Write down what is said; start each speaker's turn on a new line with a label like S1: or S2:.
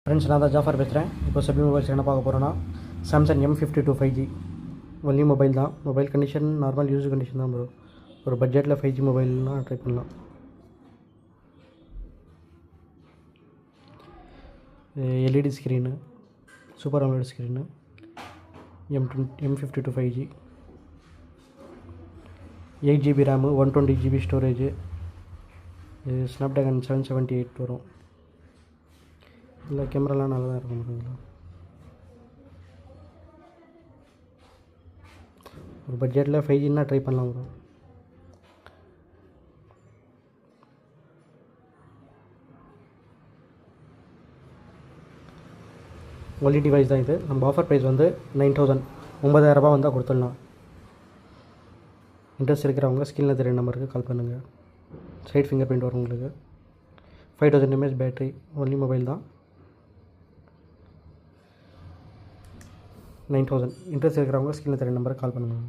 S1: Friends, நான் தான் ஜாஃபர் பேசுகிறேன். இப்போ சபி மொபைல்ஸ் என்ன பார்க்க போகிறோன்னா, Samsung M52 5G only mobile தான். Mobile condition normal use condition தான் ப்ரோ. ஒரு பட்ஜெட்டில் 5G மொபைல்லாம் ட்ரை பண்ணலாம். LED screen, super AMOLED screen, M52 5G, 8GB RAM, 120GB storage, Snapdragon 778 வரும். இல்லை, கேமராலாம் நல்லா தான் இருக்கும் ப்ரோ. ஒரு பட்ஜெட்டில் 5Gன்னா ட்ரை பண்ணலாம் ப்ரோ. ஒன்லி டிவைஸ் தான் இது. நம்ம ஆஃபர் ப்ரைஸ் வந்து 9000 9000 வந்தால் கொடுத்துடலாம். இன்ட்ரெஸ்ட் இருக்கிறவங்க ஸ்க்ரீனில் தெரிய நம்பருக்கு கால் பண்ணுங்கள். சைட் ஃபிங்கர் பிரிண்ட் வரும் உங்களுக்கு. 5000 mAh பேட்ரி. ஒன்லி மொபைல் தான். 9000. இன்ட்ரெஸ்ட் இருக்கிறவங்க ஸ்க்ரீனில் தெரிய நம்பருக்கு கால் பண்ணுங்கள்.